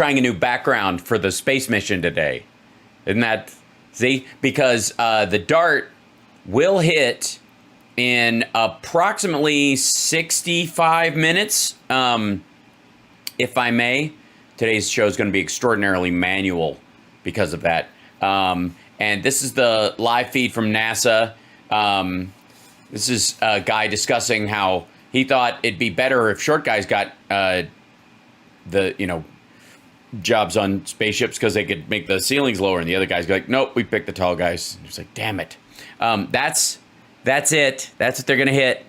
trying a new background for the space mission today. Isn't that, see? Because the DART will hit in approximately 65 minutes, if I may. Today's show is going to be extraordinarily manual because of that. And this is the live feed from NASA. This is a guy discussing how he thought it'd be better if short guys got jobs on spaceships because they could make the ceilings lower, and the other guys go like, nope, we picked the tall guys. It's like, damn it. That's it. That's what they're gonna hit.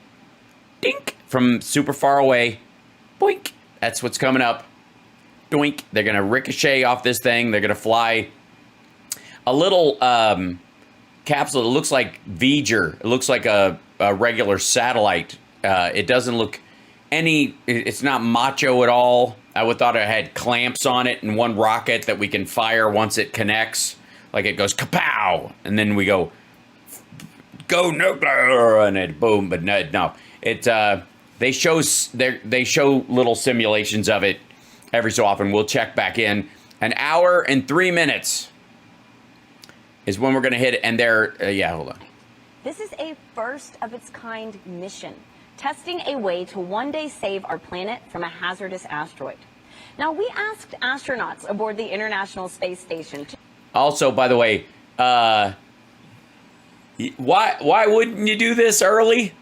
Dink from super far away. Boink. That's what's coming up. Doink. They're gonna ricochet off this thing. They're gonna fly a little capsule that looks like Voyager. It looks like a regular satellite. It doesn't look it's not macho at all. I would thought it had clamps on it and one rocket that we can fire once it connects. Like it goes kapow, and then we go nuclear, and it boom. But no. It they show little simulations of it every so often. We'll check back in. An hour and 3 minutes is when we're gonna hit it. And they're hold on. This is a first of its kind mission, testing a way to one day save our planet from a hazardous asteroid. Now, we asked astronauts aboard the International Space Station to... Also, by the way, why wouldn't you do this early?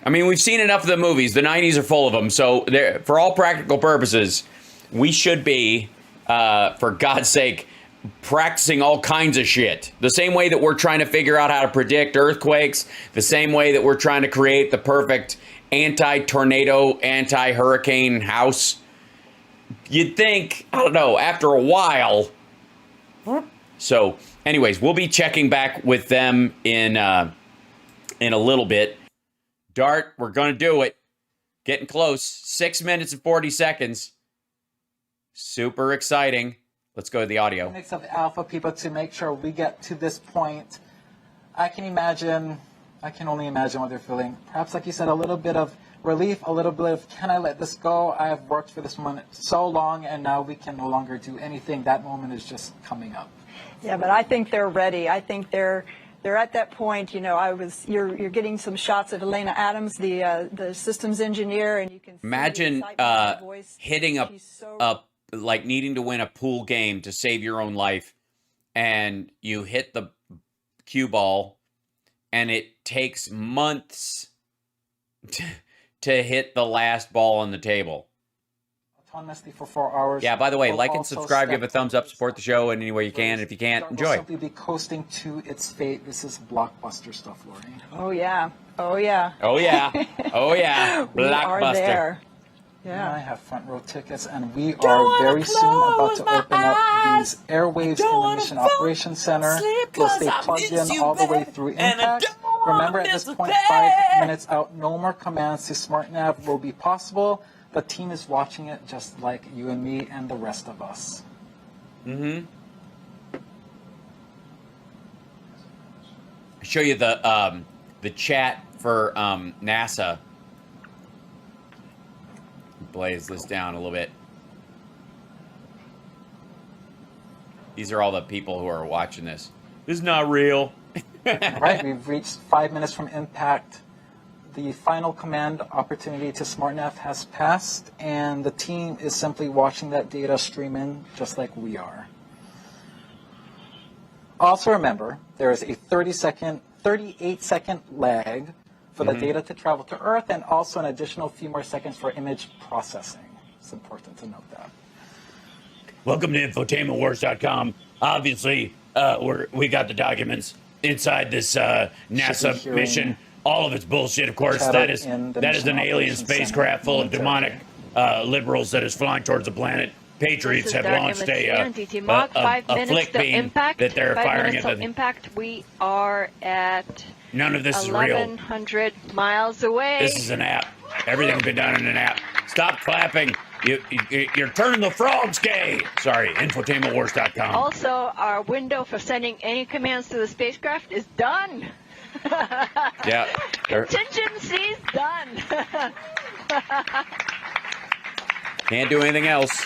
I mean, we've seen enough of the movies. The 90s are full of them. So, for all practical purposes, we should be, for God's sake, practicing all kinds of shit. The same way that we're trying to figure out how to predict earthquakes, the same way that we're trying to create the perfect anti-tornado, anti-hurricane house. You'd think, I don't know, after a while. So, anyways, we'll be checking back with them in a little bit. DART, we're going to do it. Getting close. 6 minutes and 40 seconds. Super exciting. Let's go to the audio. Mix of alpha people to make sure we get to this point. I can only imagine what they're feeling. Perhaps, like you said, a little bit of relief, a little bit of, can I let this go? I have worked for this moment so long, and now we can no longer do anything. That moment is just coming up. Yeah, but I think they're ready. I think they're at that point. You know, you're getting some shots of Elena Adams, the systems engineer, and you can imagine hitting up like needing to win a pool game to save your own life, and you hit the cue ball, and it takes months to hit the last ball on the table. Autonomously for 4 hours. Yeah, by the way, like and subscribe, give a thumbs up, support the show in any way you can. And if you can't, enjoy. Simply be coasting to its fate. This is blockbuster stuff, Lori. Oh yeah. Oh yeah. Oh yeah. Oh yeah. We are Blockbuster. there. Yeah. I have front row tickets, and we are very soon about to open up these airwaves in the Mission Operations Center. We'll stay plugged in all the way through impact. Remember, at this point, 5 minutes out, no more commands to SmartNav will be possible. The team is watching it just like you and me and the rest of us. Mm-hmm. I'll show you the chat for NASA. Blaze this down a little bit. These are all the people who are watching this. This is not real. Right, we've reached 5 minutes from impact. The final command opportunity to SmartNav has passed, and the team is simply watching that data stream in just like we are. Also remember, there is a 38-second lag for the data to travel to Earth, and also an additional few more seconds for image processing. It's important to note that. Welcome to infotainmentwars.com. Obviously, we got the documents inside this NASA mission. All of it's bullshit, of course. That is an alien spacecraft full of demonic liberals that is flying towards the planet. Patriots have launched a flick beam that they're firing at the impact. We are at none of this is real. 1,100 miles away. This is an app. Everything's been done in an app. Stop clapping. You're turning the frogs gay. Sorry, infotainmentwars.com. Also, our window for sending any commands to the spacecraft is done. Yeah. Contingency's done. Can't do anything else.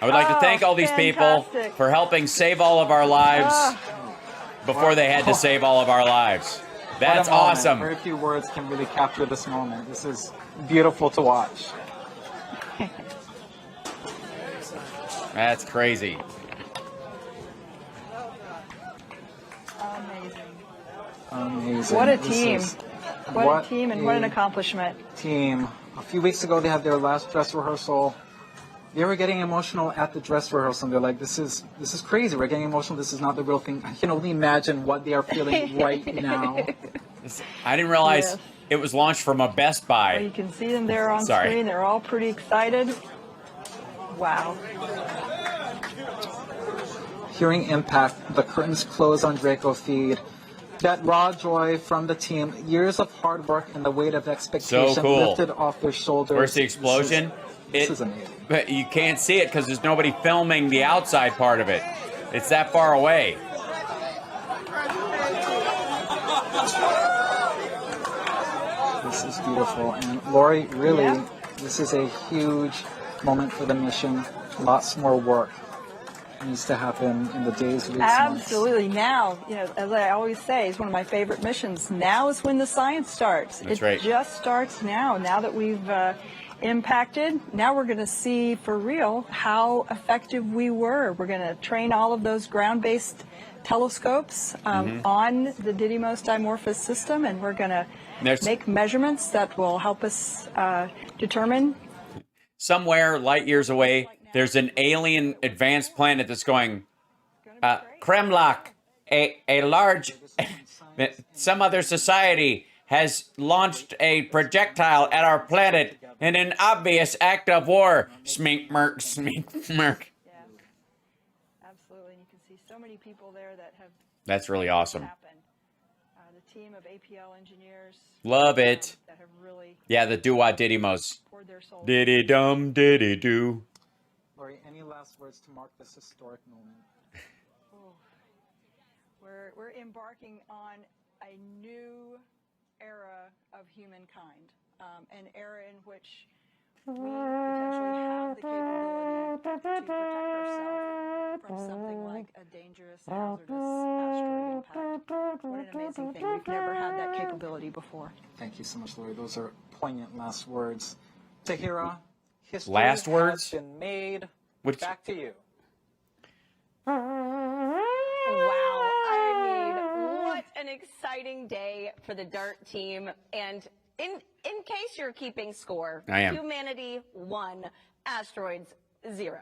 I would like to thank all these people fantastic. for helping save all of our lives before they had to save all of our lives. That's What a moment. awesome. Very few words can really capture this moment. This is beautiful to watch. That's crazy. Amazing. What a This team. is- What a team and what an a accomplishment. team. A few weeks ago, they had their last dress rehearsal. They were getting emotional at the dress rehearsal. And they're like, "This is crazy. We're getting emotional. This is not the real thing." I can only imagine what they are feeling right now. I didn't realize Yes. it was launched from a Best Well, you Buy. can see them there on Sorry. screen. They're all pretty excited. Wow. Hearing impact, the curtains close on Draco Feed. That raw joy from the team, years of hard work and the weight of expectation So cool. lifted off their shoulders. Where's the explosion? This is amazing. But you can't see it because there's nobody filming the outside part of it. It's that far away. This is beautiful. And Lori, really, this is a huge moment for the mission. Lots more work needs to happen in the days, weeks, months. Absolutely. Now, as I always say, it's one of my favorite missions. Now is when the science starts. That's it right. just starts now. Now that we've impacted, now we're going to see for real how effective we were. We're going to train all of those ground-based telescopes on the Didymos Dimorphos system, and we're going to make measurements that will help us determine. Somewhere light years away, there's an alien advanced planet that's going, Kremlach, a large, some other society has launched a projectile at our planet in an obvious act of war. Smink merk, smink merk. Yeah, absolutely. And you can see so many people there that have That's really awesome. happened. The team of APL engineers Love it. that have really Yeah, the doo-wah didymos. poured their souls. Diddy dum diddy doo. Lori, any last words to mark this historic moment? We're embarking on a new era of humankind, an era in which we potentially have the capability to protect ourselves from something like a dangerous, hazardous asteroid impact. What an amazing thing. We've never had that capability before. Thank you so much, Lori. Those are poignant last words. Tahira, history Last words? has been made. Which- Back to you. Wow. I mean, what an exciting day for the DART team. And in case you're keeping score, I am. humanity 1, asteroids 0.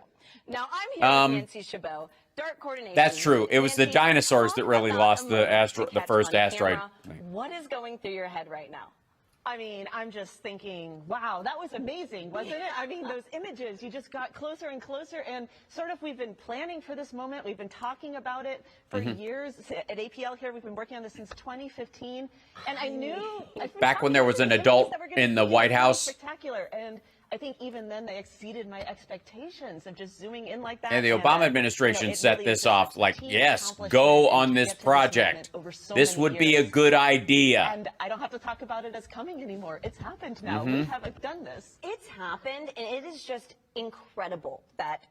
Now, I'm here with Nancy Chabot, DART coordination. That's true. It was the Nancy, dinosaurs that talk really about lost a the moment to the catch first on asteroid. camera. What is going through your head right now? I mean, I'm just thinking, wow, that was amazing, wasn't it? I mean, those images, you just got closer and closer, and sort of we've been planning for this moment. We've been talking about it for years. At APL here, we've been working on this since 2015, and I knew... Back when there was an adult in the White House. Spectacular, and I think even then they exceeded my expectations of just zooming in like that. And the Obama administration set this off like, yes, go on this project. This would be a good idea. And I don't have to talk about it as coming anymore. It's happened now. We have done this. It's happened, and it is just incredible that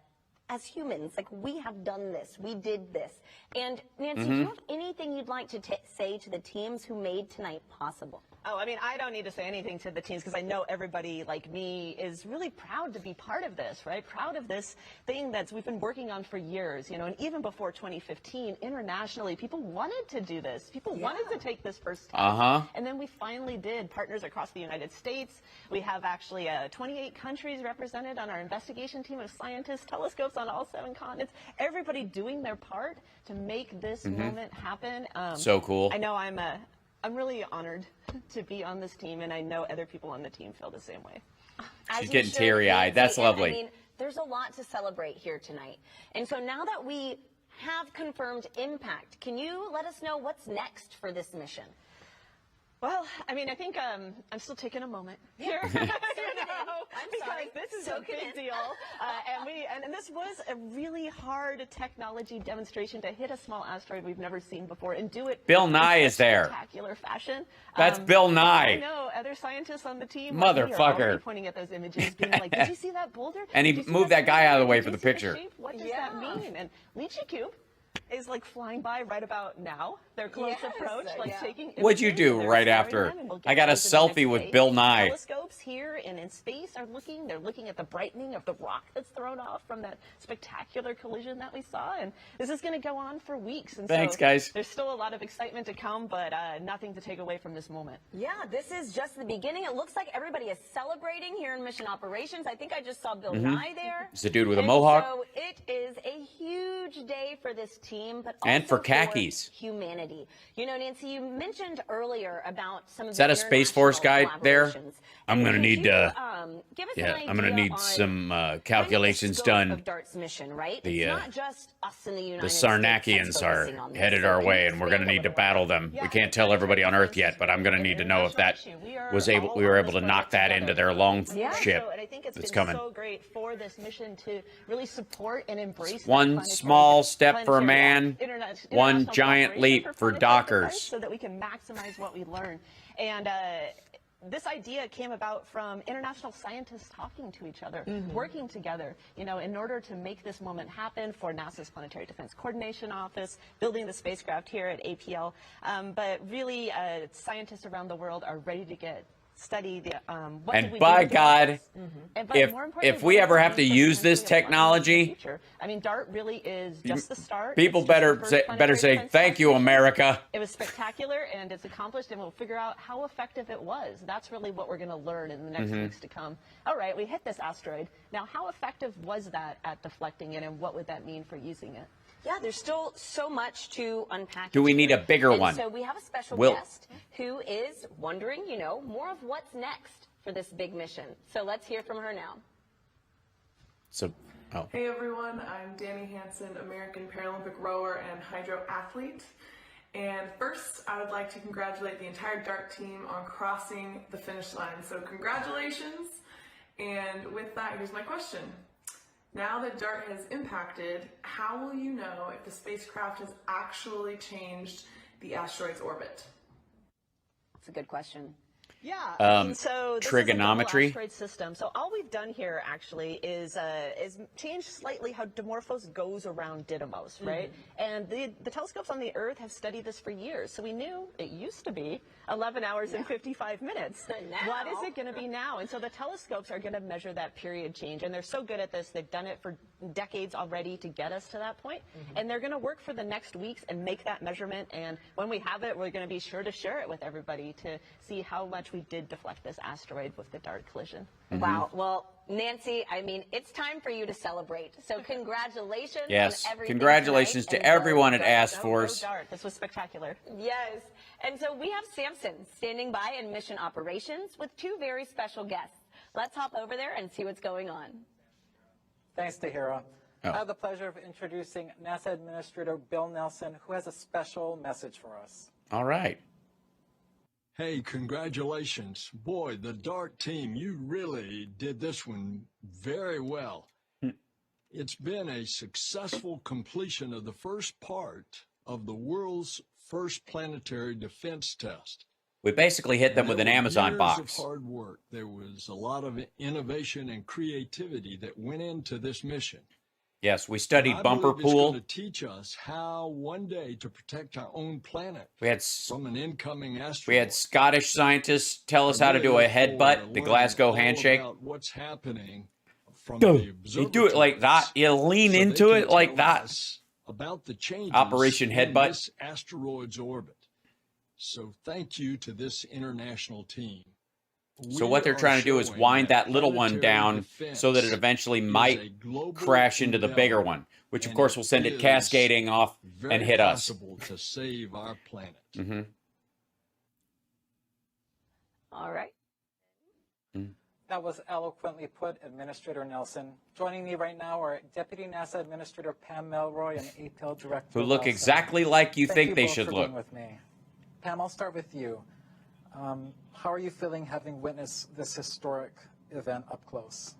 as humans, like, we have done this. We did this. And Nancy, do you have anything you'd like to say to the teams who made tonight possible? Oh, I mean, I don't need to say anything to the teams because I know everybody like me is really proud to be part of this, right? Proud of this thing that we've been working on for years, and even before 2015, internationally, people wanted to do this. People wanted to take this first step. And then we finally did. Partners across the United States. We have actually 28 countries represented on our investigation team of scientists, telescopes on all 7 continents. Everybody doing their part to make this moment happen. So cool. I know I'm really honored to be on this team, and I know other people on the team feel the same way. As She's you getting should, teary-eyed. Nancy. That's And, lovely. I mean, there's a lot to celebrate here tonight. And so now that we have confirmed impact, can you let us know what's next for this mission? Well, I mean, I think I'm still taking a moment here, I'm sorry. because this is Soak a it big in. deal, and this was a really hard technology demonstration to hit a small asteroid we've never seen before and do it. Bill in Nye such is there. Spectacular fashion. That's Bill Nye. I know other scientists on the team, like me, are Motherfucker. already pointing at those images, being like, "Did you see that boulder? And he Did you see moved that guy boulder? out of the way Did for you the see picture. shape? What does that mean?" And Lychee Cube is like flying by right about now. Their close Yes, approach, like yeah. taking. What'd you images, do and they're right exploring after? them, and we'll I get got a those in the next selfie with phase. Bill Nye. Telescopes here and in space are looking. They're looking at the brightening of the rock that's thrown off from that spectacular collision that we saw, and this is going to go on for weeks. And Thanks, so guys. There's still a lot of excitement to come, but nothing to take away from this moment. Yeah, this is just the beginning. It looks like everybody is celebrating here in Mission Operations. I think I just saw Bill Nye there. It's the dude with a And mohawk. So it is a huge day for this team, but And also for khakis. humanity. You know, Nancy, you mentioned earlier about some of Is that the a Space Force guy international there? collaborations. I'm gonna Could need, you, give us Yeah, an I'm gonna idea need on some kind of the calculations scope done. of DART's mission, right? The, It's not just us in the United The States that's Sarnakians are focusing on this. headed So our can you way, and we're going to expand a need to little battle on them. Yeah, We can't tell everybody on Earth yet, but I'm going to need to know if that was able. We were able to knock that into their long Yeah, ship so, and I think it's that's been coming. so great for this mission to really support and embrace that One planetary- small step for a planetary man, international one giant cooperation leap for planetary dockers. device, so that we can maximize what we learn. And this idea came about from international scientists talking to each other, working together, you know, in order to make this moment happen for NASA's Planetary Defense Coordination Office, building the spacecraft here at APL. But really, scientists around the world are ready to study the what did And we by do to God, this? But if more importantly, if we what ever does it have to mean for use this potentially applying it in the technology, future? I mean, DART really is just the start. people It's just the better first say, planetary defense thank you, mission. America. It was spectacular, and it's accomplished, and we'll figure out how effective it was. That's really what we're going to learn in the next weeks to come. All right, we hit this asteroid. Now, how effective was that at deflecting it, and what would that mean for using it? Yeah, there's still so much to unpack. Do we need a bigger And one? So we have a special Will- guest who is wondering, you know, more of what's next for this big mission. So let's hear from her now. So, Hey everyone, I'm Danny Hansen, American Paralympic rower and hydro athlete. And first, I would like to congratulate the entire DART team on crossing the finish line. So congratulations. And with that, here's my question. Now that DART has impacted, how will you know if the spacecraft has actually changed the asteroid's orbit? That's a good question. Yeah, I mean, so this is a double trigonometry. asteroid system. So all we've done here actually is change slightly how Dimorphos goes around Didymos, right? And the telescopes on the Earth have studied this for years. So we knew it used to be 11 hours and 55 minutes. Now- What is it going to be now? And so the telescopes are going to measure that period change. And they're so good at this. They've done it for decades already to get us to that point. And they're going to work for the next weeks and make that measurement. And when we have it, we're going to be sure to share it with everybody to see how much we did deflect this asteroid with the DART collision. Wow. Well, Nancy, I mean, it's time for you to celebrate. So congratulations. Yes, on everything congratulations tonight, to and go everyone at DART. Ask Go Force. DART. This was spectacular. Yes. And so we have Samson standing by in Mission Operations with two very special guests. Let's hop over there and see what's going on. Thanks, Tahira. Oh. I have the pleasure of introducing NASA Administrator Bill Nelson, who has a special message for us. All right. Hey, congratulations. Boy, the DART team, you really did this one very well. It's been a successful completion of the first part of the world's first planetary defense test. We basically hit them with an There were Amazon years box. of hard work. There was a lot of innovation and creativity that went into this mission. Yes, we studied I bumper believe it's pool. going to teach us how one day to protect our own planet We had from an incoming asteroid. we had Scottish scientists tell us how to I do a really look forward to headbutt, the learning Glasgow all handshake. about what's happening from Go. the You do it like that. observatories, You lean so they into can it like tell that. us about the changes Operation in Headbutt. this asteroid's orbit. So thank you to this international team. So We what they're are trying to do is showing wind that little one planetary down defense so that it eventually is might a global crash into the bigger endeavor, one, which of and course will send it is cascading off very and hit us. possible to save our planet. Hmm. All right. That was eloquently put, Administrator Nelson. Joining me right now are Deputy NASA Administrator Pam Melroy and APL Director Who look Nelson. exactly like you think you they both should for look. being with me. Pam, I'll start with you. How are you feeling having witnessed this historic event up close?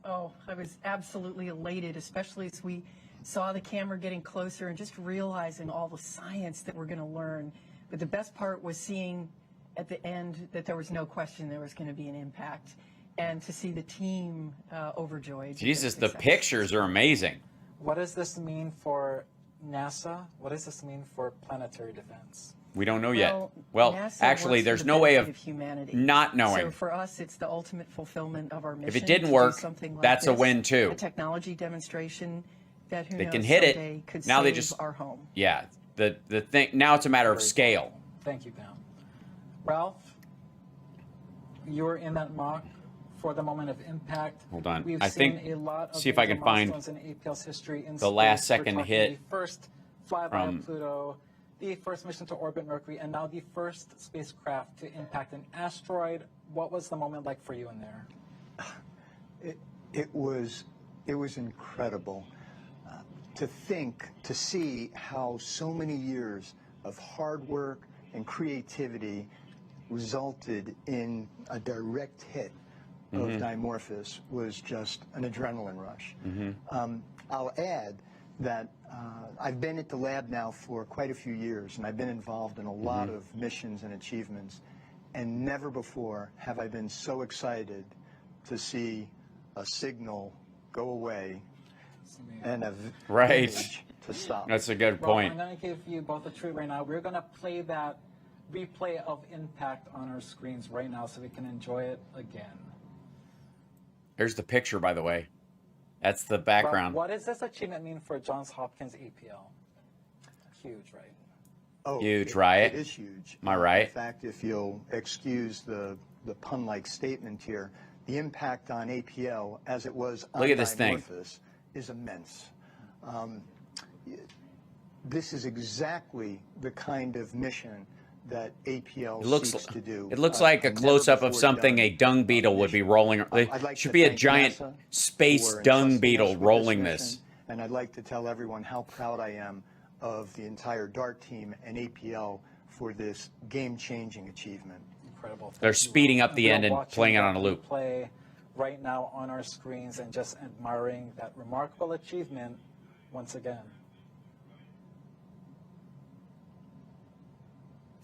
Oh, I was absolutely elated, especially as we saw the camera getting closer and just realizing all the science that we're going to learn. But the best part was seeing at the end that there was no question there was going to be an impact, and to see the team overjoyed. Jesus, the pictures are amazing. What does this mean for NASA? What does this mean for planetary defense? We don't know yet. Well, Well, NASA actually, works for there's the no way benefit of humanity. not knowing. So for us, it's the ultimate fulfillment of our mission. If it didn't to do work, something like that's a this, win too. A technology demonstration that who They knows can hit it. someday could Now they save just our home. Yeah, the thing now it's a matter of scale. Thank you, Pam. Ralph, you were in that mock for the moment of impact. Hold on. We've I seen think a lot of see if I can find milestones in APL's history in the last space. We're second talking hit the first flyby from of Pluto, the first mission to orbit Mercury, and now the first spacecraft to impact an asteroid. What was the moment like for you in there? It was incredible to see how so many years of hard work and creativity resulted in a direct hit of Dimorphos was just an adrenaline rush. I'll add that I've been at the lab now for quite a few years, and I've been involved in a lot of missions and achievements, and never before have I been so excited to see a signal go away and a image to stop. That's a good Rob, point. I'm going to give you both a treat right now. We're going to play that replay of impact on our screens right now so we can enjoy it again. Here's the picture, by the way. That's the background. Rob, what does this achievement mean for Johns Hopkins APL? Huge, right? Oh, Huge, right? It is huge. Am I right? In fact, if you'll excuse the pun-like statement here, the impact on APL, as it was on Look at this thing. Dimorphos, is immense. This is exactly the kind of mission that APL seeks to do. It looks like a close-up of something a dung beetle would be rolling. I'd like Should to be a thank giant NASA space for dung entrusting beetle us with rolling mission, this. And I'd like to tell everyone how proud I am of the entire DART team and APL for this game-changing achievement. Incredible. They're speeding up the We're end and watching playing it that on a loop. Play right now on our screens and just admiring that remarkable achievement once again.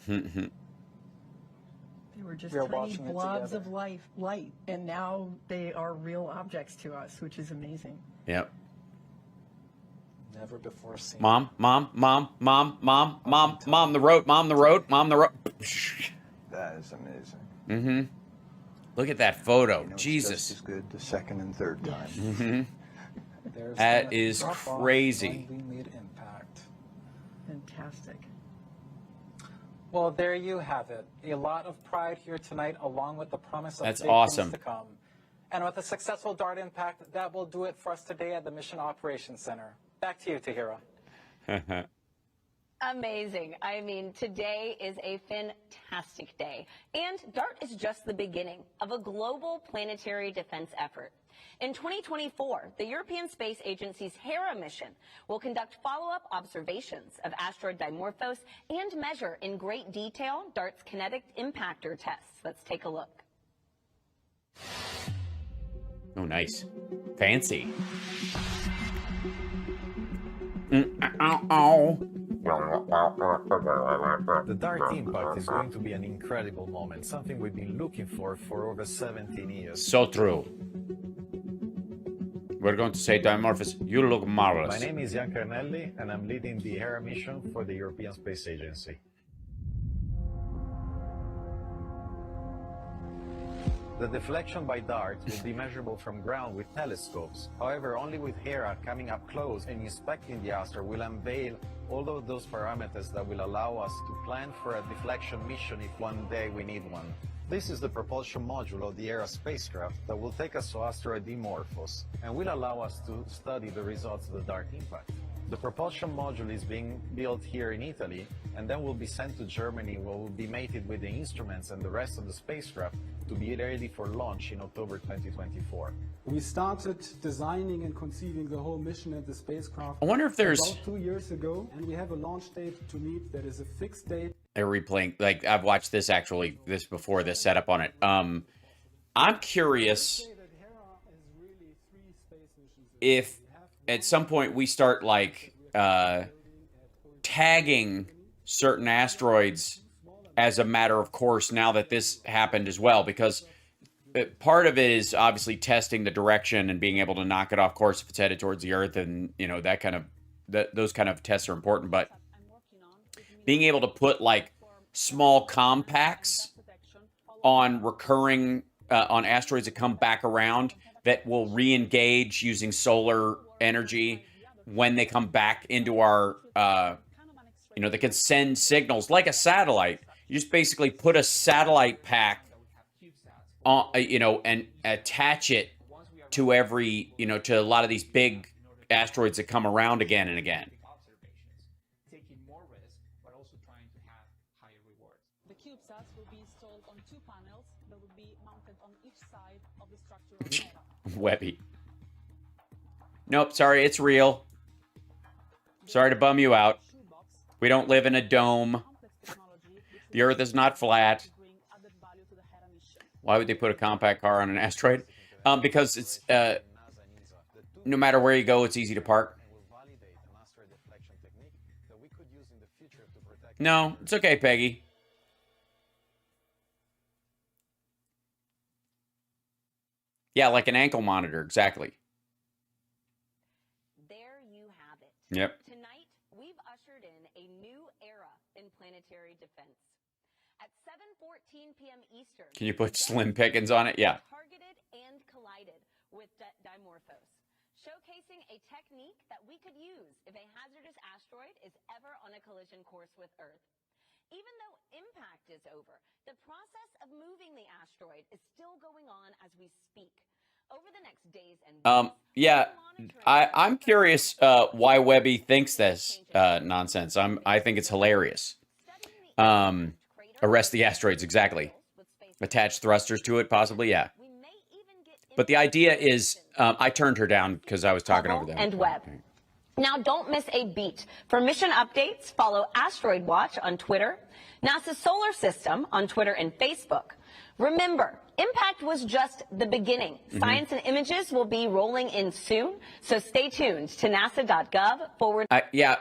They were just We are tiny watching it blobs together. of light, and now they are real objects to us, which is amazing. Yep. Never before seen. Mom, the road. That is amazing. Look at that photo. You know, it's Jesus. just as good the second and third time. There's That that is drop off crazy. when we made impact. Fantastic. Well, there you have it. A lot of pride here tonight, along with the promise of That's big awesome. things to come. And with a successful DART impact, that will do it for us today at the Mission Operations Center. Back to you, Tahira. Amazing. I mean, today is a fantastic day. And DART is just the beginning of a global planetary defense effort. In 2024, the European Space Agency's Hera mission will conduct follow-up observations of asteroid Dimorphos and measure in great detail DART's kinetic impactor tests. Let's take a look. Oh, nice. Fancy. The DART impact is going to be an incredible moment, something we've been looking for over 17 years. So true. We're going to say, Dimorphos, you look marvelous. My name is Jan Carnelli, and I'm leading the Hera mission for the European Space Agency. The deflection by DART will be measurable from ground with telescopes. However, only with Hera coming up close and inspecting the asteroid will unveil all of those parameters that will allow us to plan for a deflection mission if one day we need one. This is the propulsion module of the Hera spacecraft that will take us to asteroid Dimorphos and will allow us to study the results of the DART impact. The propulsion module is being built here in Italy and then will be sent to Germany, where will be mated with the instruments and the rest of the spacecraft to be ready for launch in October 2024. We started designing and conceiving the whole mission and the spacecraft I wonder if there's about 2 years ago, and we have a launch date to meet that is a fixed date. They're replaying, like, I've watched this actually, this before, this setup on it. I'm curious if at some point we start, like, tagging certain asteroids as a matter of course now that this happened as well, because part of it is obviously testing the direction and being able to knock it off course if it's headed towards the Earth, and, you know, that kind of, those kind of tests are important, but being able to put, like, small compacts on recurring, on asteroids that come back around that will re-engage using solar energy when they come back into our, you know, they can send signals like a satellite. You just basically put a satellite pack on, you know, and attach it to every, you know, to a lot of these big asteroids that come around again and again. Taking more risk, but also trying to have higher rewards. The CubeSats will be installed on 2 panels that will be mounted on each side of the structure of the Webby. Nope, sorry, it's real. Sorry to bum you out. We don't live in a dome. The Earth is not flat. Why would they put a compact car on an asteroid? Because it's, no matter where you go, it's easy to park. No, it's okay, Peggy. Yeah, like an ankle monitor, exactly. There you have it. Yep. Tonight, we've ushered in a new era in planetary defense. At 7:14 p.m. Eastern. Can you put Slim Pickens on it? Yeah. Targeted and collided with Dimorphos, showcasing a technique that we could use if a hazardous asteroid is ever on a collision course with Earth. Even though impact is over, the process of moving the asteroid is still going on as we speak. Over the next days and weeks, yeah, I'm curious why Webby thinks this nonsense. I think it's hilarious. Arrest the asteroids, exactly. Attach thrusters to it, possibly, yeah. But the idea is, I turned her down because I was talking over them. And Web. Now, don't miss a beat. For mission updates, follow Asteroid Watch on Twitter, NASA's Solar System on Twitter and Facebook. Remember, impact was just the beginning. Science and images will be rolling in soon, so stay tuned to nasa.gov/. Yeah.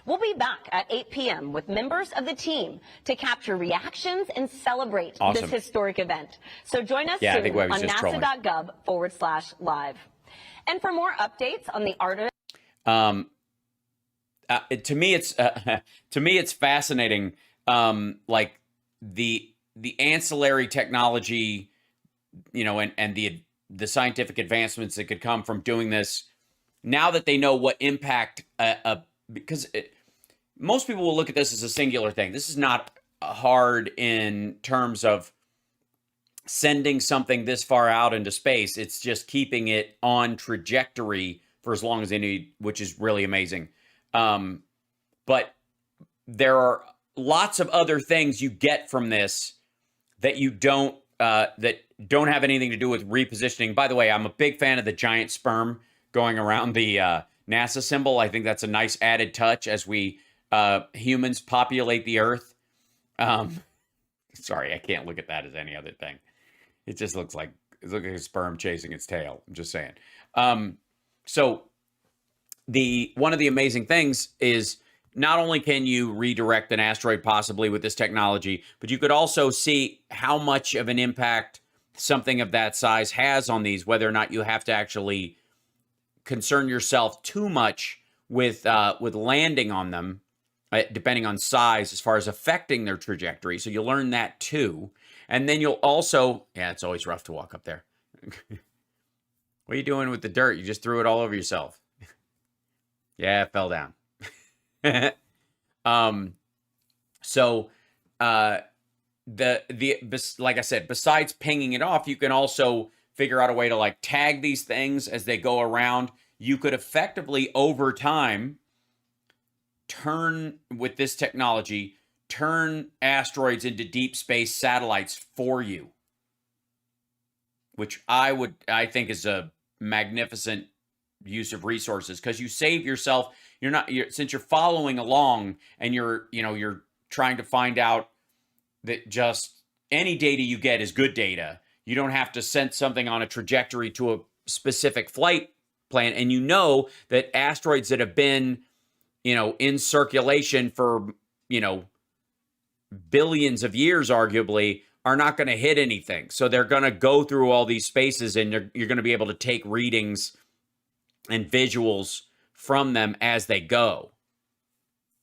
We'll be back at 8 p.m. with members of the team to capture reactions and celebrate this historic event. So join us soon on nasa.gov/live. And for more updates on the Artemis. To me, it's fascinating. Like the ancillary technology, you know, and the scientific advancements that could come from doing this. Now that they know what impact, because most people will look at this as a singular thing. This is not hard in terms of sending something this far out into space. It's just keeping it on trajectory for as long as they need, which is really amazing. But there are lots of other things you get from this that you don't, that don't have anything to do with repositioning. By the way, I'm a big fan of the giant sperm going around the NASA symbol. I think that's a nice added touch as we humans populate the Earth. Sorry, I can't look at that as any other thing. It just looks like a sperm chasing its tail. I'm just saying. So one of the amazing things is not only can you redirect an asteroid possibly with this technology, but you could also see how much of an impact something of that size has on these, whether or not you have to actually concern yourself too much with landing on them, depending on size, as far as affecting their trajectory. So you'll learn that too. And then you'll also, yeah, it's always rough to walk up there. What are you doing with the dirt? You just threw it all over yourself. Yeah, it fell down. Like I said, besides pinging it off, you can also figure out a way to like tag these things as they go around. you could effectively, over time, with this technology, turn asteroids into deep space satellites for you, which I think is a magnificent use of resources, because you save yourself. Since you're following along and you're trying to find out that just any data you get is good data. You don't have to sense something on a trajectory to a specific flight plan. And you know that asteroids that have been, in circulation for, billions of years, arguably, are not going to hit anything. So they're going to go through all these spaces, and you're going to be able to take readings and visuals from them as they go.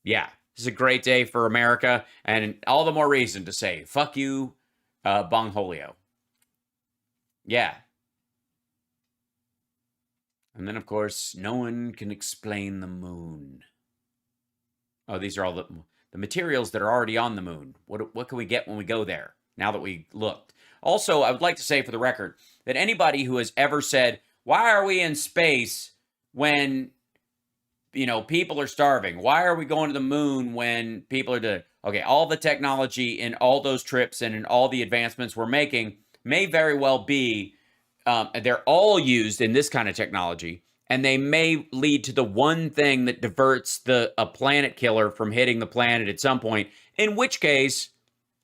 Yeah, this is a great day for America, and all the more reason to say, fuck you, Bongholio. Yeah. And then, of course, no one can explain the moon. Oh, these are all the materials that are already on the moon. What can we get when we go there, now that we looked? Also, I would like to say for the record that anybody who has ever said, why are we in space when, people are starving? Why are we going to the moon when people are doing? Okay, all the technology in all those trips and in all the advancements we're making may very well be, they're all used in this kind of technology, and they may lead to the one thing that diverts a planet killer from hitting the planet at some point, in which case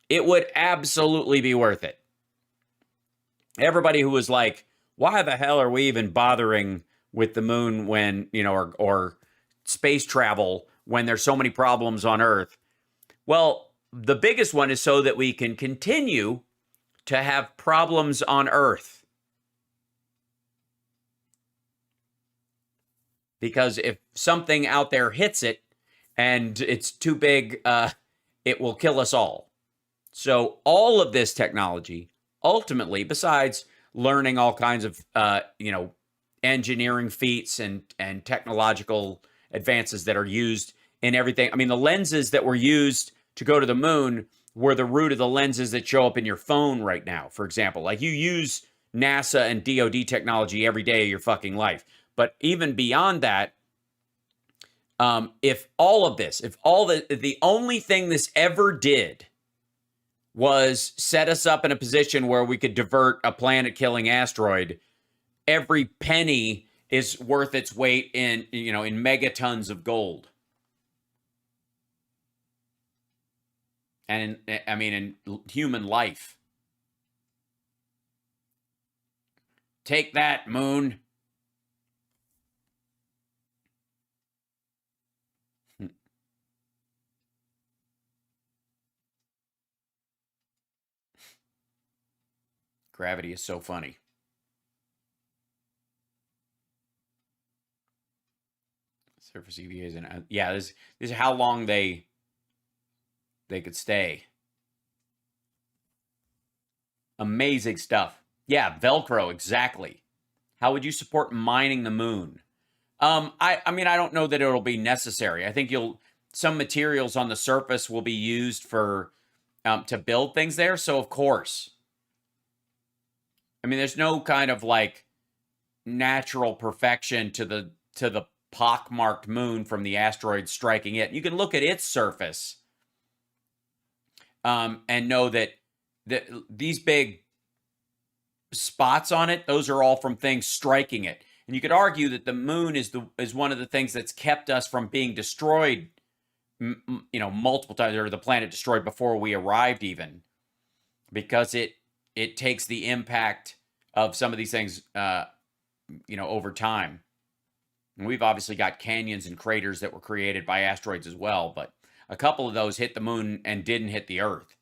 it would absolutely be worth it. Everybody who was like, why the hell are we even bothering with the moon when, or space travel when there's so many problems on Earth? Well, the biggest one is so that we can continue to have problems on Earth. Because if something out there hits it and it's too big, it will kill us all. So all of this technology, ultimately, besides learning all kinds of, engineering feats and technological advances that are used in everything. I mean, the lenses that were used to go to the moon were the root of the lenses that show up in your phone right now, for example. Like, you use NASA and DoD technology every day of your fucking life. But even beyond that, if the only thing this ever did was set us up in a position where we could divert a planet-killing asteroid, every penny is worth its weight in megatons of gold. And in human life. Take that, moon. Gravity is so funny. Surface EVAs and this is how long they could stay. Amazing stuff. Yeah, Velcro, exactly. How would you support mining the moon? I don't know that it'll be necessary. I think some materials on the surface will be used for to build things there. So of course. There's no kind of like natural perfection to the pockmarked moon from the asteroid striking it. You can look at its surface and know that these big spots on it, those are all from things striking it. And you could argue that the moon is one of the things that's kept us from being destroyed, multiple times, or the planet destroyed before we arrived even, because it takes the impact of some of these things, over time. And we've obviously got canyons and craters that were created by asteroids as well, but a couple of those hit the moon and didn't hit the Earth.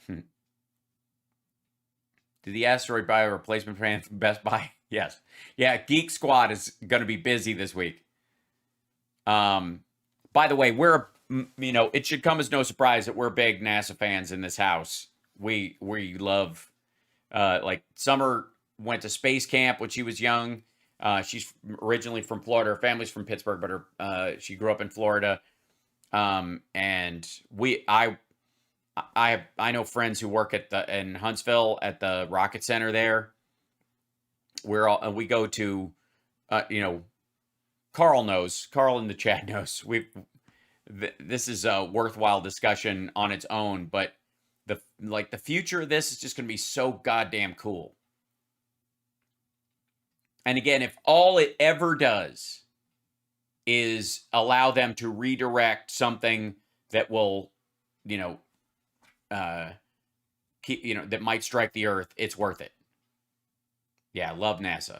Did the asteroid buy a replacement plan from Best Buy? Yes. Yeah, Geek Squad is going to be busy this week. By the way, it should come as no surprise that we're big NASA fans in this house. We love, Summer went to space camp when she was young. She's originally from Florida. Her family's from Pittsburgh, but she grew up in Florida. And I know friends who work in Huntsville at the Rocket Center there. we go to, you know, Carl knows. Carl in the chat knows. This is a worthwhile discussion on its own, but the future of this is just going to be so goddamn cool. And again, if all it ever does is allow them to redirect something that will, you know, that might strike the Earth, it's worth it. Yeah, love NASA.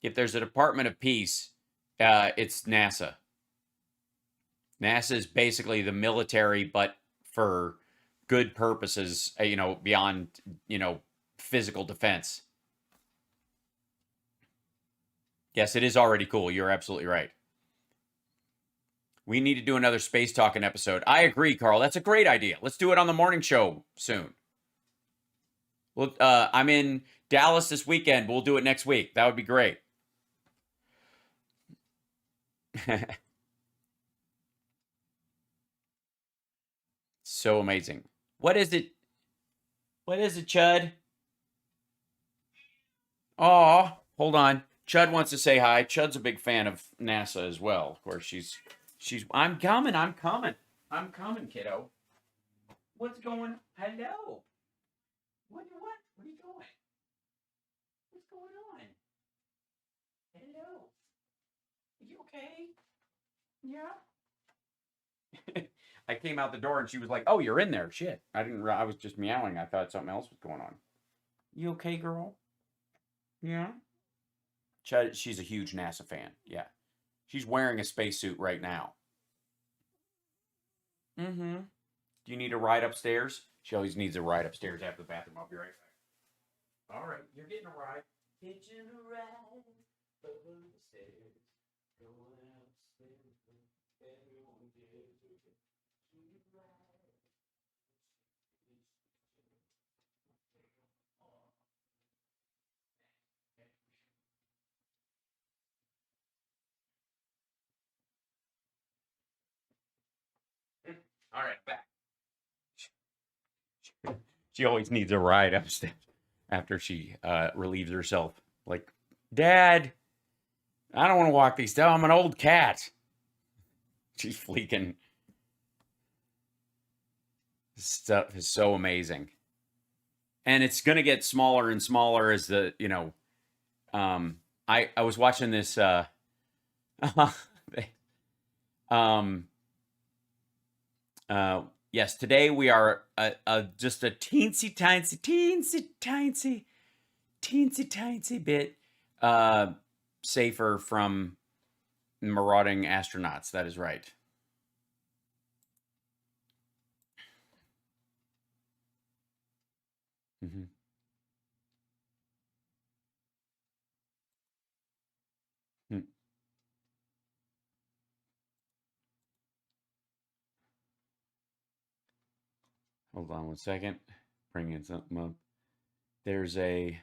If there's a Department of Peace, it's NASA. NASA is basically the military, but for good purposes, you know, beyond, you know, physical defense. Yes, it is already cool. You're absolutely right. We need to do another space talking episode. I agree, Carl. That's a great idea. Let's do it on the morning show soon. Well, I'm in Dallas this weekend. We'll do it next week. That would be great. So amazing. What is it? What is it, Chud? Aw, hold on. Chud wants to say hi. Chud's a big fan of NASA as well. Of course, she's I'm coming, kiddo. What's going? Hello. What are you doing? What's going on? Hello. Are you okay? Yeah. I came out the door and she was like, "Oh, you're in there." Shit. I was just meowing. I thought something else was going on. You okay, girl? Yeah. She's a huge NASA fan. Yeah. She's wearing a spacesuit right now. Mm-hmm. Do you need a ride upstairs? She always needs a ride upstairs after the bathroom. I'll be right back. All right, you're getting a ride. Getting a ride over the stairs. Going upstairs. Everyone gets to the ride. All right, back. She always needs a ride upstairs after she relieves herself. Like, Dad, I don't want to walk these down. I'm an old cat. She's fleeking. This stuff is so amazing. And it's going to get smaller and smaller as the, you know, I was watching this, yes, today we are just a teensy tiny bit safer from marauding astronauts. That is right. Mm-hmm. Hmm. Hold on 1 second. Bringing something up. There's a.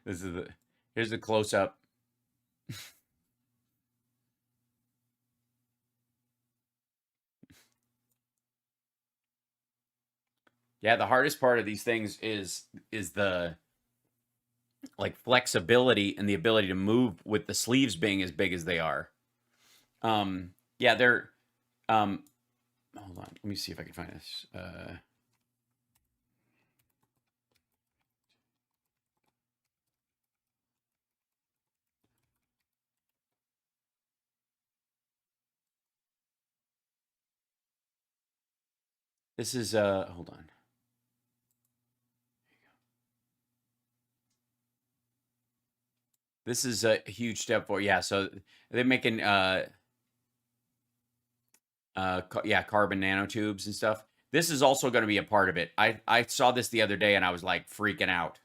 Here's the close up. Yeah, the hardest part of these things is the like flexibility and the ability to move with the sleeves being as big as they are. Yeah, they're hold on, let me see if I can find this. This is hold on. This is a huge step forward. Yeah, so they're making yeah, carbon nanotubes and stuff. This is also going to be a part of it. I saw this the other day and I was like freaking out.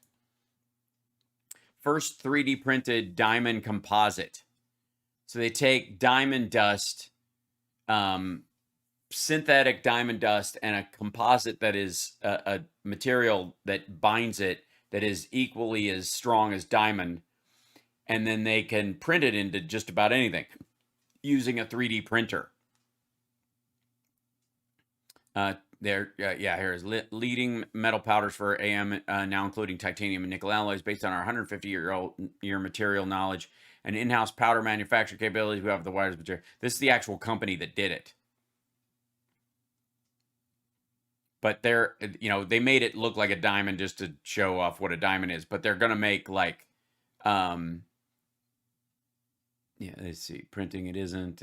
First 3D printed diamond composite. So they take diamond dust, synthetic diamond dust, and a composite that is a material that binds it that is equally as strong as diamond. And then they can print it into just about anything using a 3D printer. There, yeah, here is leading metal powders for AM, now including titanium and nickel alloys, based on our 150-year material knowledge and in-house powder manufacturing capabilities. We have the widest material. This is the actual company that did it. But they're, they made it look like a diamond just to show off what a diamond is. But they're gonna make like, yeah. Let's see, printing it isn't.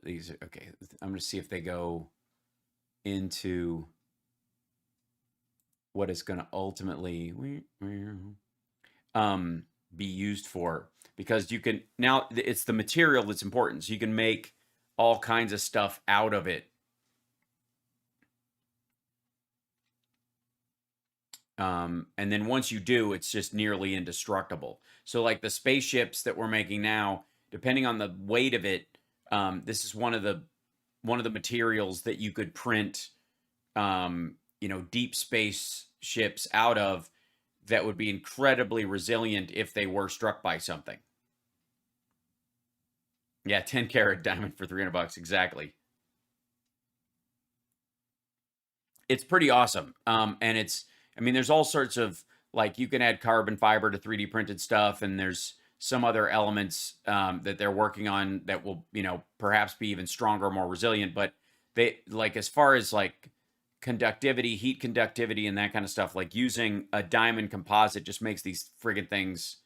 These are okay. I'm gonna see if they go into what it's going to ultimately be used for, because you can now, it's the material that's important, so you can make all kinds of stuff out of it. And then once you do, it's just nearly indestructible. So like the spaceships that we're making now, depending on the weight of it, this is one of the materials that you could print deep space ships out of, that would be incredibly resilient if they were struck by something. Yeah, 10-carat diamond for $300, exactly. It's pretty awesome. And it's, there's all sorts of, like, you can add carbon fiber to 3D printed stuff, and there's some other elements that they're working on that will, perhaps be even stronger, more resilient. But they, like, as far as like conductivity, heat conductivity, and that kind of stuff, like using a diamond composite just makes these friggin' things.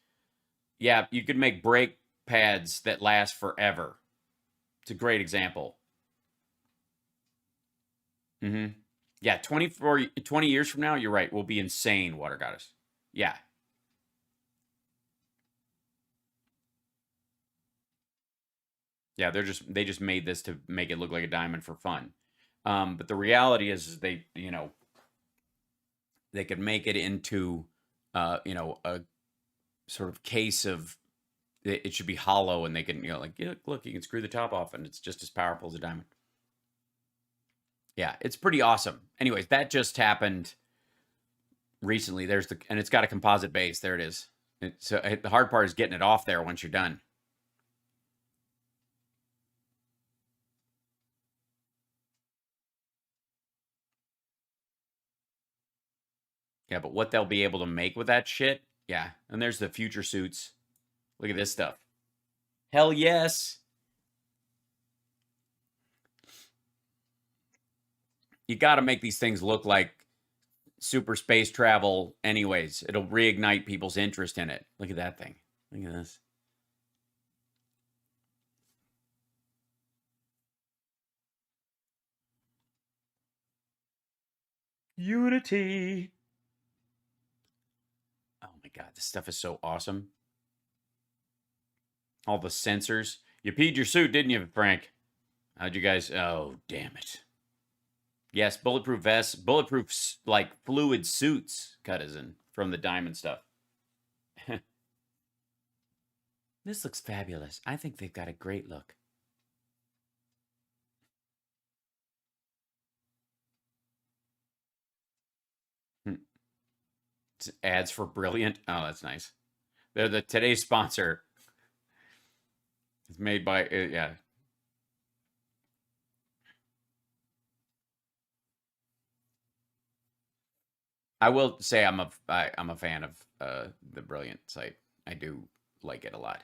Yeah, you could make brake pads that last forever. It's a great example. Yeah, 20 years from now, you're right, we'll be insane, Water Goddess. Yeah. Yeah, they just made this to make it look like a diamond for fun. But the reality is they, they could make it into, a sort of case of, it should be hollow, and they can, like, look, you can screw the top off, and it's just as powerful as a diamond. Yeah, it's pretty awesome. Anyways, that just happened recently. And it's got a composite base. There it is. So the hard part is getting it off there once you're done. Yeah, but what they'll be able to make with that shit, yeah. And there's the future suits. Look at this stuff. Hell yes. You got to make these things look like super space travel anyways. It'll reignite people's interest in it. Look at that thing. Look at this. Unity. Oh my God, this stuff is so awesome. All the sensors. You peed your suit, didn't you, Frank? How'd you guys... Oh, damn it. Yes, bulletproof vests, bulletproof, like, fluid suits, Cuttison, from the diamond stuff. This looks fabulous. I think they've got a great look. It's ads for Brilliant. Oh, that's nice. They're today's sponsor. It's made by, yeah. I will say I'm a fan of the Brilliant site. I do like it a lot.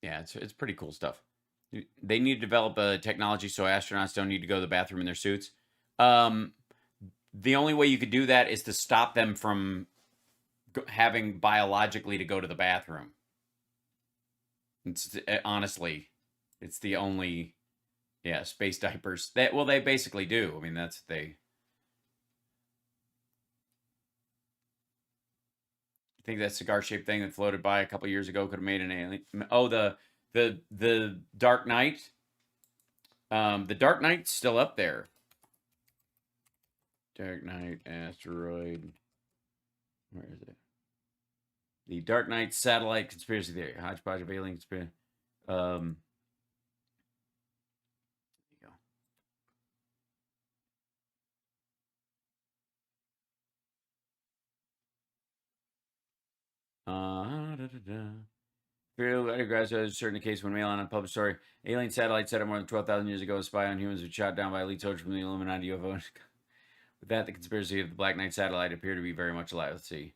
Yeah, it's pretty cool stuff. They need to develop a technology so astronauts don't need to go to the bathroom in their suits. The only way you could do that is to stop them from having biologically to go to the bathroom. It's honestly, it's the only, yeah, space diapers. Well, they basically do. I mean, that's they. I think that cigar-shaped thing that floated by a couple years ago could have made an alien. Oh, the Dark Knight. The Dark Knight's still up there. Dark Knight asteroid. Where is it? The Dark Knight satellite conspiracy theory. Hodgepodge of alien conspiracy. There you go. Imperial undergraduates a certain case when mail on a published story. Alien satellite set up more than 12,000 years ago to spy on humans were shot down by elite soldiers from the Illuminati UFO. With that, the conspiracy of the Black Knight satellite appeared to be very much alive. Let's see.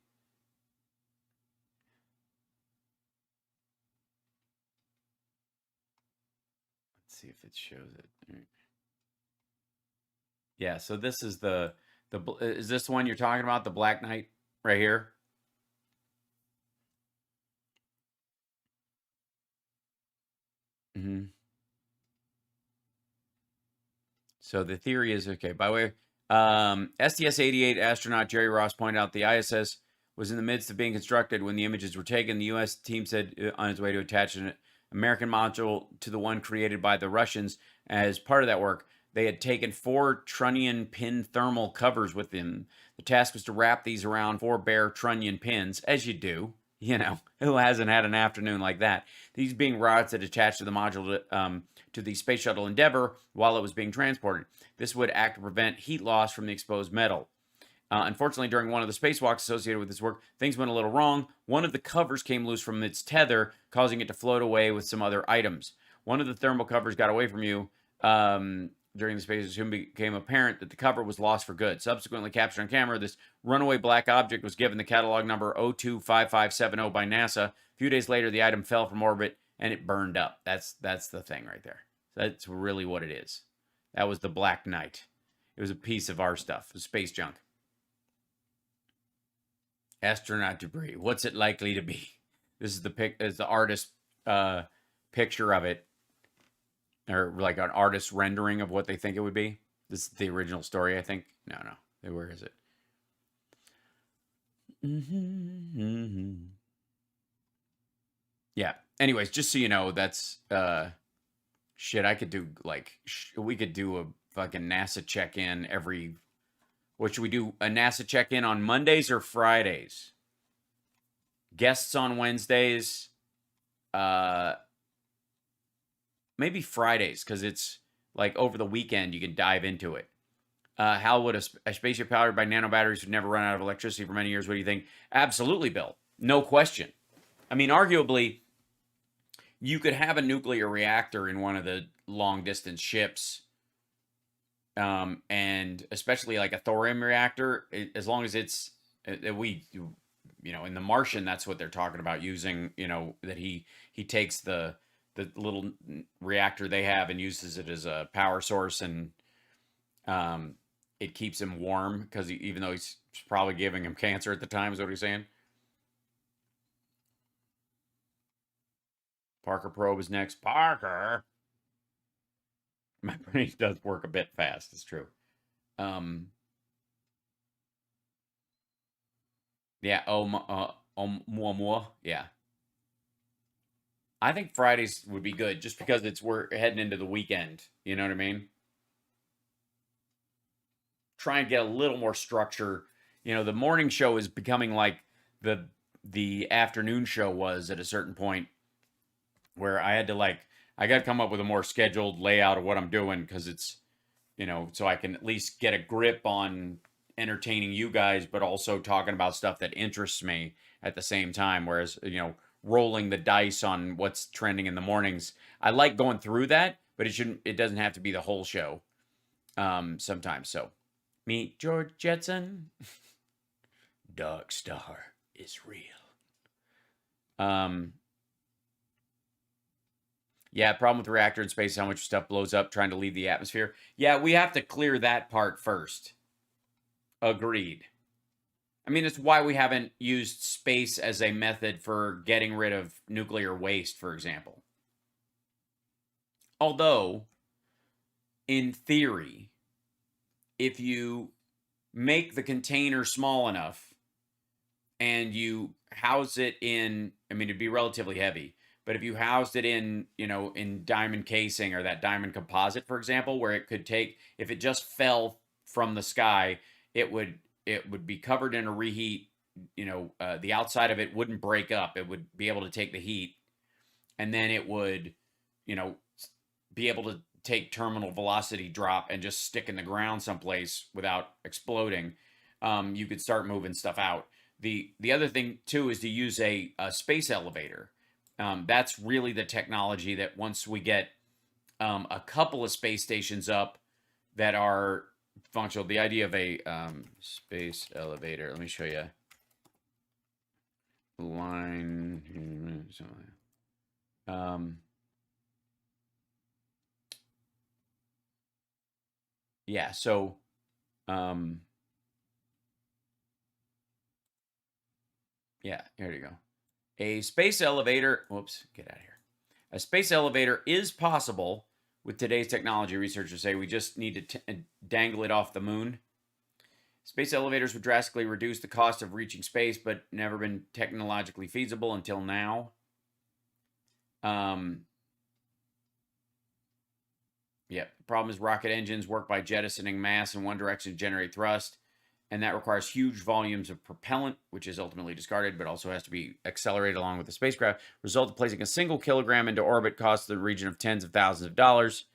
Let's see if it shows it. All right. Yeah, so this is is this the one you're talking about? The Black Knight right here? Mm-hmm. So the theory is, okay, by the way, STS-88 astronaut Jerry Ross pointed out the ISS was in the midst of being constructed when the images were taken. The U.S. team said on its way to attach an American module to the one created by the Russians. As part of that work, they had taken 4 trunnion pin thermal covers with them. The task was to wrap these around 4 bare trunnion pins, as you do. You know, who hasn't had an afternoon like that? These being rods that attached to the module to the Space Shuttle Endeavour while it was being transported. This would act to prevent heat loss from the exposed metal. Unfortunately, during one of the spacewalks associated with this work, things went a little wrong. One of the covers came loose from its tether, causing it to float away with some other items. One of the thermal covers got away from you. During the space, it soon became apparent that the cover was lost for good. Subsequently captured on camera, this runaway black object was given the catalog number 025570 by NASA. A few days later, the item fell from orbit and it burned up. That's the thing right there. That's really what it is. That was the Black Knight. It was a piece of our stuff. It was space junk. Astronaut debris. What's it likely to be? This is the artist picture of it. Or like an artist's rendering of what they think it would be. This is the original story, I think. No. Where is it? Yeah. Anyways, just so you know, that's shit. I could do like we could do a fucking NASA check-in every. What should we do? A NASA check-in on Mondays or Fridays? Guests on Wednesdays. Maybe Fridays, because it's like over the weekend you can dive into it. How would a spaceship powered by nano batteries would never run out of electricity for many years? What do you think? Absolutely, Bill. No question. I mean, arguably, you could have a nuclear reactor in one of the long-distance ships, and especially like a thorium reactor, as long as it's in The Martian, that's what they're talking about using. That he takes the little reactor they have and uses it as a power source, and it keeps him warm because even though he's probably giving him cancer at the time, is what he's saying. Parker Probe is next. Parker! My brain does work a bit fast, it's true. Yeah, Oumuamua, yeah. I think Fridays would be good just because we're heading into the weekend. You know what I mean? Try and get a little more structure. The morning show is becoming like the afternoon show was at a certain point, where I had to I got to come up with a more scheduled layout of what I'm doing, because it's, so I can at least get a grip on entertaining you guys, but also talking about stuff that interests me at the same time. Whereas, rolling the dice on what's trending in the mornings, I like going through that, but it doesn't have to be the whole show. Sometimes. So meet George Jetson. Dark Star is real. Yeah, problem with the reactor in space is how much stuff blows up trying to leave the atmosphere. Yeah, we have to clear that part first. Agreed. I mean, it's why we haven't used space as a method for getting rid of nuclear waste, for example. Although, in theory, if you make the container small enough and you house it in, I mean, it'd be relatively heavy, but if you housed it in, in diamond casing or that diamond composite, for example, where it could take, if it just fell from the sky, it would be covered in a reheat. The outside of it wouldn't break up. It would be able to take the heat, and then it would, be able to take terminal velocity drop and just stick in the ground someplace without exploding. You could start moving stuff out. the other thing too is to use a space elevator. That's really the technology that once we get a couple of space stations up that are functional, the idea of a space elevator. Let me show you. Line. Yeah, so yeah, here you go. A space elevator, whoops, get out of here. A space elevator is possible with today's technology. Researchers say we just need to dangle it off the moon. Space elevators would drastically reduce the cost of reaching space, but never been technologically feasible until now. Yeah, the problem is rocket engines work by jettisoning mass in one direction to generate thrust, and that requires huge volumes of propellant, which is ultimately discarded, but also has to be accelerated along with the spacecraft. Result of placing a single kilogram into orbit costs the region of tens of thousands of dollars.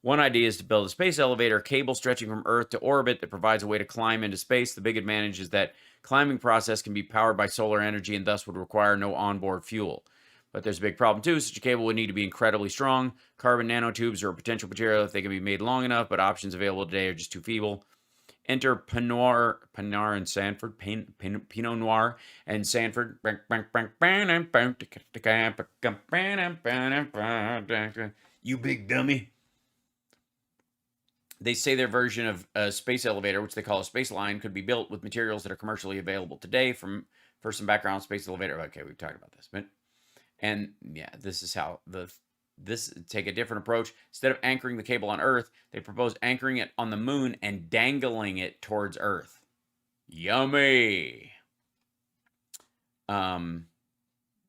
One idea is to build a space elevator, cable stretching from Earth to orbit that provides a way to climb into space. The big advantage is that climbing process can be powered by solar energy and thus would require no onboard fuel. But there's a big problem too. Such a cable would need to be incredibly strong. Carbon nanotubes are a potential material if they can be made long enough, but options available today are just too feeble. Enter Pinot Noir and Sanford. Pinot Noir and Sanford. You big dummy. They say their version of a space elevator, which they call a space line, could be built with materials that are commercially available today. For some background, space elevator. Okay, we've talked about this, but yeah, this is how this take a different approach. Instead of anchoring the cable on Earth, they propose anchoring it on the moon and dangling it towards Earth. Yummy. You're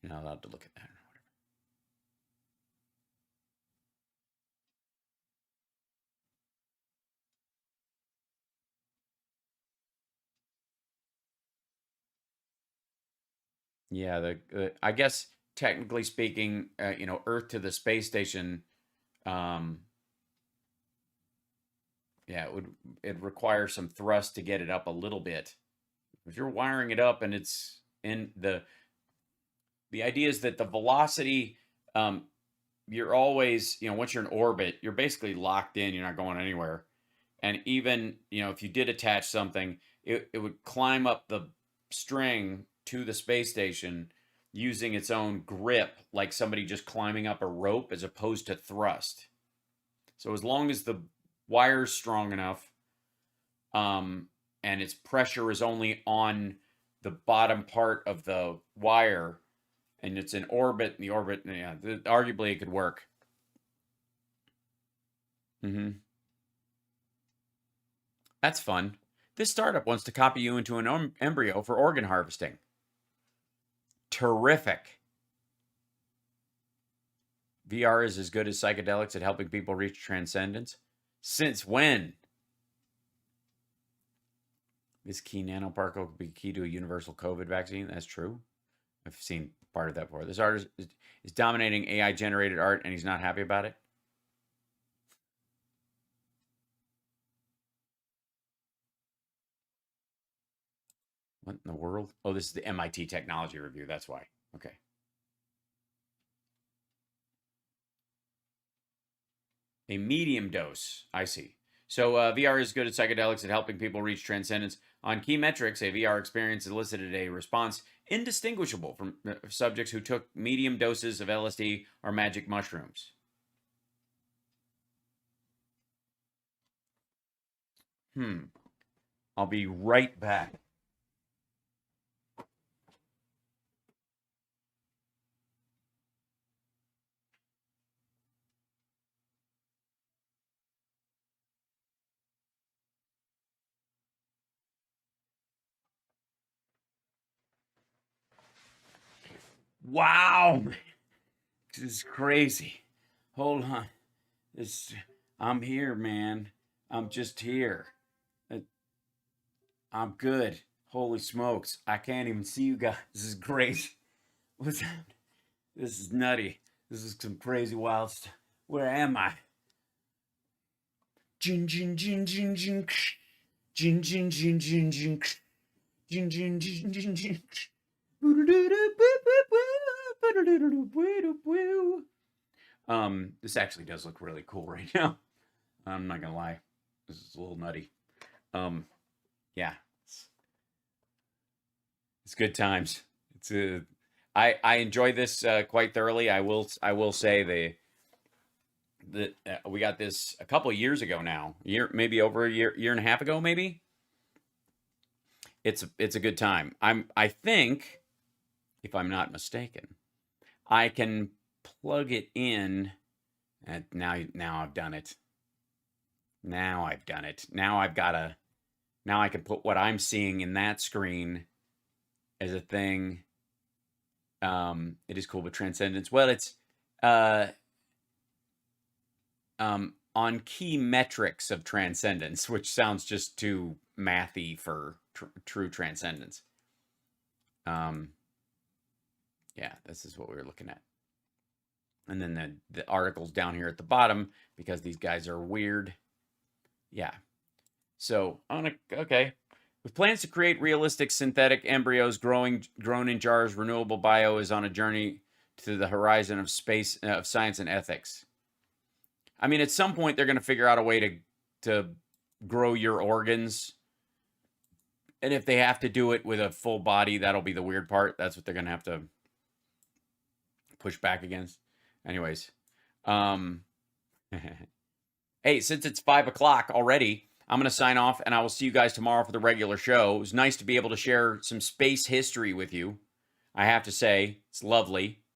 not allowed to look at that. Yeah, I guess technically speaking, Earth to the space station, yeah, it requires some thrust to get it up a little bit. If you're wiring it up and it's in the idea is that the velocity, you're always, once you're in orbit, you're basically locked in. You're not going anywhere. And even, if you did attach something, it would climb up the string to the space station using its own grip, like somebody just climbing up a rope as opposed to thrust. So as long as the wire's strong enough, and its pressure is only on the bottom part of the wire, and it's in orbit, and the orbit, yeah, arguably it could work. That's fun. This startup wants to copy you into an embryo for organ harvesting. Terrific. VR is as good as psychedelics at helping people reach transcendence. Since when? This key nanoparticle could be key to a universal COVID vaccine. That's true. I've seen part of that before. This artist is dominating AI-generated art, and he's not happy about it. What in the world? Oh, this is the MIT Technology Review. That's why. Okay. A medium dose. I see. So VR is good at psychedelics at helping people reach transcendence. On key metrics, a VR experience elicited a response indistinguishable from subjects who took medium doses of LSD or magic mushrooms. I'll be right back. Wow. This is crazy. Hold on. I'm here, man. I'm just here. I'm good. Holy smokes. I can't even see you guys. This is great. What's happening? This is nutty. This is some crazy wild stuff. Where am I? Jin jin jin jin jin. Jin jin jin jin jin. This actually does look really cool right now. I'm not gonna lie. This is a little nutty. Yeah. It's good times. I enjoy this quite thoroughly. I will say we got this a couple of years ago now. Maybe over a year and a half ago, maybe. It's a good time. I think, if I'm not mistaken, I can plug it in. And now I've done it. Now I've done it. Now I can put what I'm seeing in that screen as a thing. It is cool, but transcendence. Well, it's on key metrics of transcendence, which sounds just too mathy for true transcendence. Yeah, this is what we were looking at. And then the article's down here at the bottom because these guys are weird. Yeah. So, okay. With plans to create realistic synthetic embryos grown in jars, renewable bio is on a journey to the horizon of space, of science and ethics. I mean, at some point, they're going to figure out a way to grow your organs. And if they have to do it with a full body, that'll be the weird part. That's what they're going to have to push back against. Anyways. Hey, since it's 5 o'clock already, I'm going to sign off, and I will see you guys tomorrow for the regular show. It was nice to be able to share some space history with you. I have to say, it's lovely.